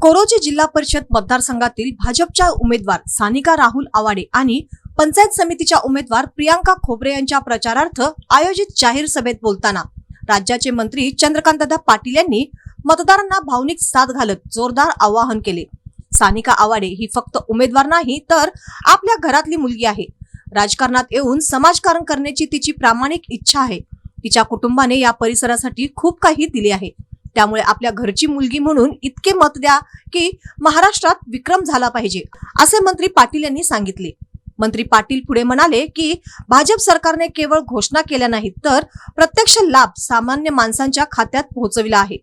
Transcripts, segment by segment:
कोरोची जिल्हा परिषद मतदारसंघातील भाजपच्या उमेदवार सानिका राहुल आवाडे आणि पंचायत समितीच्या उमेदवार प्रियांका खोबरे यांच्या प्रचारार्थ आयोजित जाहीर सभेत बोलताना राज्याचे मंत्री चंद्रकांतदादा पाटील यांनी मतदारांना भावनिक साथ घालत जोरदार आवाहन केले। सानिका आवाडे ही फक्त उमेदवार नाही तर आपल्या घरातली मुलगी आहे। राजकारणात येऊन समाजकारण करण्याची तिची प्रामाणिक इच्छा आहे। तिच्या कुटुंबाने या परिसरासाठी खूप काही दिले आहे, त्यामुळे आपल्या घरची मुलगी म्हणून इतके मत द्या की महाराष्ट्रात विक्रम झाला पाहिजे, असे मंत्री पाटील यांनी सांगितले। मंत्री पाटील पुढे म्हणाले की भाजप सरकारने केवळ घोषणा केल्या नाहीत तर प्रत्यक्ष लाभ सामान्य माणसांच्या खात्यात पोहोचविला आहे।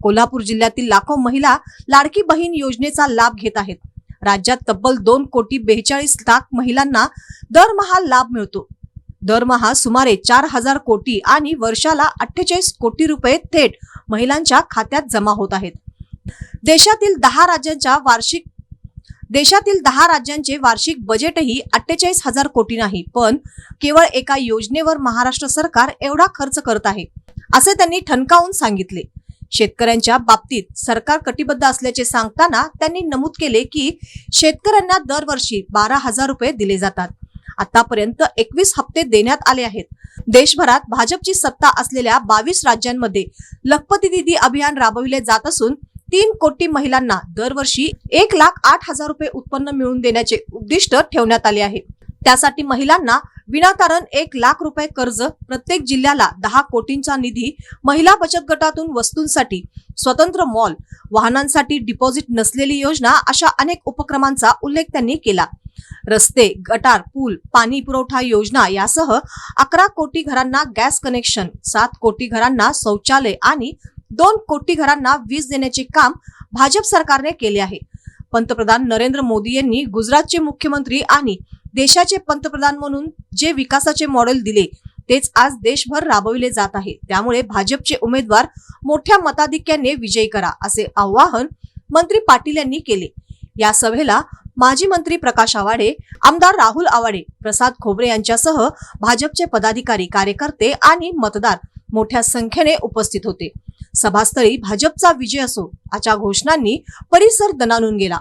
कोल्हापूर जिल्ह्यातील लाखो महिला लाडकी बहीण योजनेचा लाभ घेत आहेत। राज्यात तब्बल 2,42,00,000 महिलांना दरमहा लाभ मिळतो। दरमहा सुमारे 4,000 कोटी आणि वर्षाला 48 कोटी रुपये थेट महिलांच्या खात्यात जमा होत आहेत। देशातील 10 राज्यांचे वार्षिक बजेटही 48,000 कोटी नाही, पण केवळ एका योजनेवर महाराष्ट्र सरकार एवढा खर्च करत आहे, असे त्यांनी ठणकावून सांगितले। शेतकऱ्यांच्या बाबतीत सरकार कटिबद्ध असल्याचे सांगताना त्यांनी नमूद केले की शेतकऱ्यांना दरवर्षी 12,000 रुपये दिले जातात। आतापर्यंत 21 हप्ते देण्यात आले आहेत। देशभरात भाजपची सत्ता असलेल्या 22 राज्यांमध्ये लखपती दीदी अभियान राबविले जात असून 3 कोटी महिलांना दरवर्षी 1,08,000 रुपये उत्पन्न मिळवून देण्याचे उद्दिष्ट ठेवण्यात आले आहे। त्यासाठी महिलांना विनातारण 1,00,000 रुपये कर्ज, प्रत्येक जिल्ह्याला 10 कोटींचा निधी, महिला बचत गटातून वस्तूंसाठी स्वतंत्र मॉल, वाहनांसाठी डिपॉझिट नसलेली योजना अशा अनेक उपक्रमांचा उल्लेख त्यांनी केला। रस्ते, गटार, पूल, पाणी पुरवठा योजना यासह 11 कोटी घरांना गॅस कनेक्शन, 7 कोटी घरांना शौचालय आणि 2 कोटी घरांना वीज देण्याचे काम भाजप सरकारने केले आहे। पंतप्रधान नरेंद्र मोदी यांनी गुजरातचे मुख्यमंत्री आणि देशाचे पंतप्रधान म्हणून जे विकासाचे मॉडेल दिले तेच आज देशभर राबविले जात आहे। त्यामुळे भाजपचे उमेदवार मोठ्या मताधिक्याने विजयी करा, असे आवाहन मंत्री पाटील यांनी केले। या सभेला माजी मंत्री प्रकाश आवाडे, आमदार राहुल आवाडे, प्रसाद खोबरे यांच्यासह भाजपचे पदाधिकारी, कार्यकर्ते आणि मतदार मोठ्या संख्येने उपस्थित होते। सभास्थळी भाजपचा विजय असो अशा घोषणांनी परिसर दणाणून गेला।